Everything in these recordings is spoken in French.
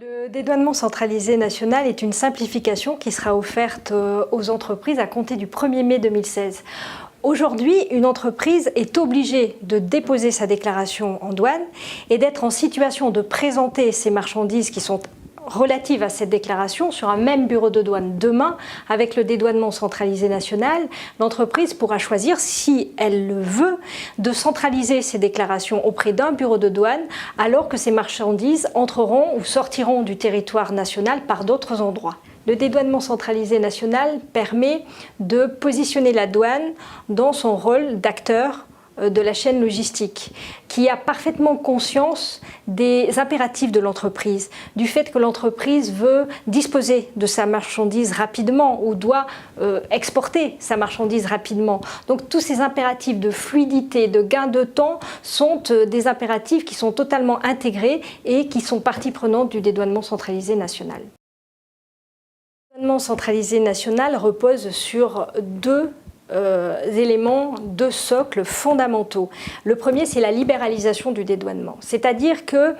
Le dédouanement centralisé national est une simplification qui sera offerte aux entreprises à compter du 1er mai 2016. Aujourd'hui, une entreprise est obligée de déposer sa déclaration en douane et d'être en situation de présenter ses marchandises qui sont relatives à cette déclaration sur un même bureau de douane. Demain, avec le dédouanement centralisé national, l'entreprise pourra choisir, si elle le veut, de centraliser ses déclarations auprès d'un bureau de douane alors que ces marchandises entreront ou sortiront du territoire national par d'autres endroits. Le dédouanement centralisé national permet de positionner la douane dans son rôle d'acteur de la chaîne logistique, qui a parfaitement conscience des impératifs de l'entreprise, du fait que l'entreprise veut disposer de sa marchandise rapidement ou doit exporter sa marchandise rapidement. Donc tous ces impératifs de fluidité, de gain de temps sont des impératifs qui sont totalement intégrés et qui sont partie prenante du dédouanement centralisé national. Le dédouanement centralisé national repose sur deux éléments, deux socles fondamentaux. Le premier, c'est la libéralisation du dédouanement. C'est-à-dire que,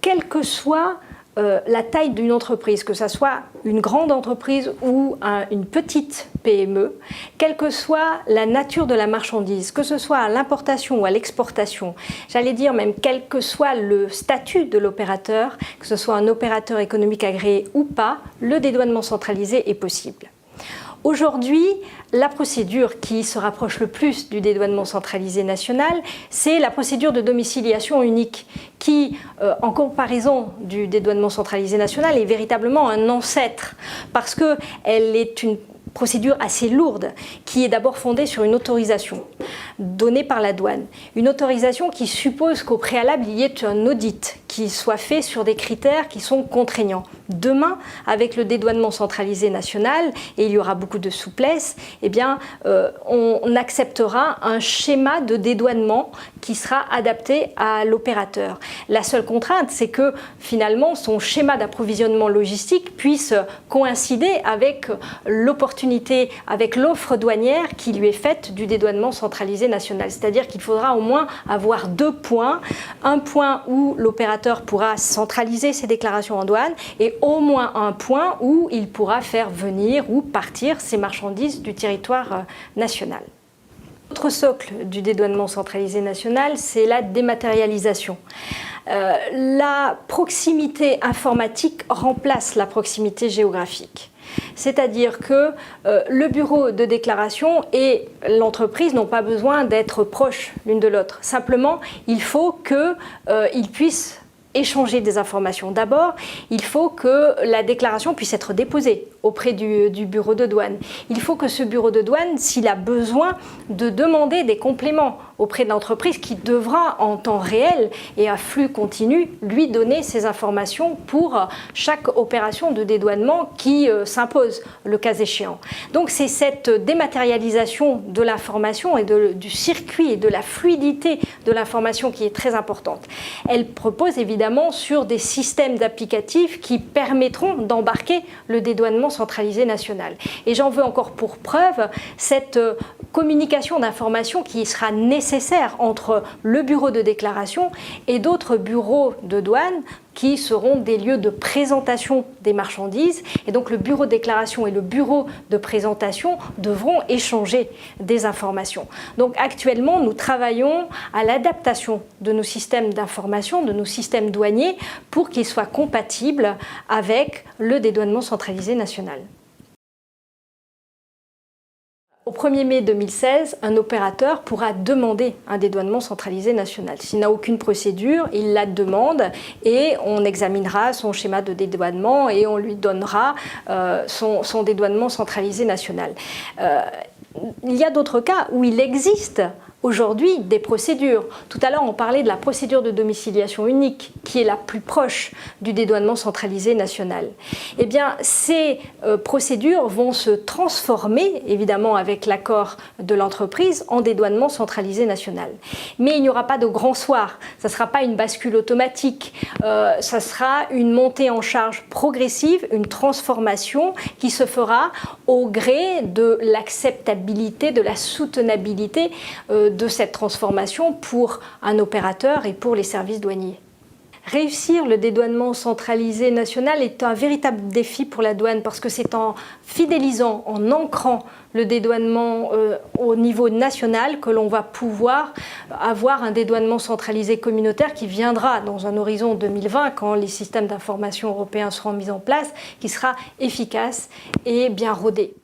quelle que soit la taille d'une entreprise, que ce soit une grande entreprise ou une petite PME, quelle que soit la nature de la marchandise, que ce soit à l'importation ou à l'exportation, j'allais dire même quel que soit le statut de l'opérateur, que ce soit un opérateur économique agréé ou pas, le dédouanement centralisé est possible. Aujourd'hui, la procédure qui se rapproche le plus du dédouanement centralisé national, c'est la procédure de domiciliation unique qui, en comparaison du dédouanement centralisé national, est véritablement un ancêtre parce qu'elle est une procédure assez lourde qui est d'abord fondée sur une autorisation donnée par la douane. Une autorisation qui suppose qu'au préalable, il y ait un audit qui soit fait sur des critères qui sont contraignants. Demain, avec le dédouanement centralisé national, et il y aura beaucoup de souplesse, eh bien, on acceptera un schéma de dédouanement qui sera adapté à l'opérateur. La seule contrainte, c'est que finalement, son schéma d'approvisionnement logistique puisse coïncider avec l'opportunité, avec l'offre douanière qui lui est faite du dédouanement centralisé national. C'est-à-dire qu'il faudra au moins avoir deux points. Un point où l'opérateur pourra centraliser ses déclarations en douane et au moins un point où il pourra faire venir ou partir ses marchandises du territoire national. L'autre socle du dédouanement centralisé national, c'est la dématérialisation. La proximité informatique remplace la proximité géographique. C'est-à-dire que le bureau de déclaration et l'entreprise n'ont pas besoin d'être proches l'une de l'autre. Simplement, il faut qu'ils puissent échanger des informations. D'abord, il faut que la déclaration puisse être déposée auprès du bureau de douane. Il faut que ce bureau de douane, s'il a besoin de demander des compléments auprès de l'entreprise qui devra en temps réel et à flux continu lui donner ces informations pour chaque opération de dédouanement qui s'impose le cas échéant. Donc c'est cette dématérialisation de l'information et du circuit et de la fluidité de l'information qui est très importante. Elle propose évidemment sur des systèmes d'applicatifs qui permettront d'embarquer le dédouanement centralisé national. Et j'en veux encore pour preuve cette communication d'informations qui sera nécessaire entre le bureau de déclaration et d'autres bureaux de douane qui seront des lieux de présentation des marchandises. Et donc le bureau de déclaration et le bureau de présentation devront échanger des informations. Donc actuellement, nous travaillons à l'adaptation de nos systèmes d'information, de nos systèmes douaniers, pour qu'ils soient compatibles avec le dédouanement centralisé national. Au 1er mai 2016, un opérateur pourra demander un dédouanement centralisé national. S'il n'a aucune procédure, il la demande et on examinera son schéma de dédouanement et on lui donnera son dédouanement centralisé national. Il y a d'autres cas où il existe aujourd'hui des procédures. Tout à l'heure, on parlait de la procédure de domiciliation unique, qui est la plus proche du dédouanement centralisé national. Eh bien, ces procédures vont se transformer, évidemment avec l'accord de l'entreprise, en dédouanement centralisé national. Mais il n'y aura pas de grand soir, ça ne sera pas une bascule automatique, ça sera une montée en charge progressive, une transformation qui se fera au gré de l'acceptabilité, de la soutenabilité de cette transformation pour un opérateur et pour les services douaniers. Réussir le dédouanement centralisé national est un véritable défi pour la douane parce que c'est en fidélisant, en ancrant le dédouanement au niveau national que l'on va pouvoir avoir un dédouanement centralisé communautaire qui viendra dans un horizon 2020 quand les systèmes d'information européens seront mis en place, qui sera efficace et bien rodé.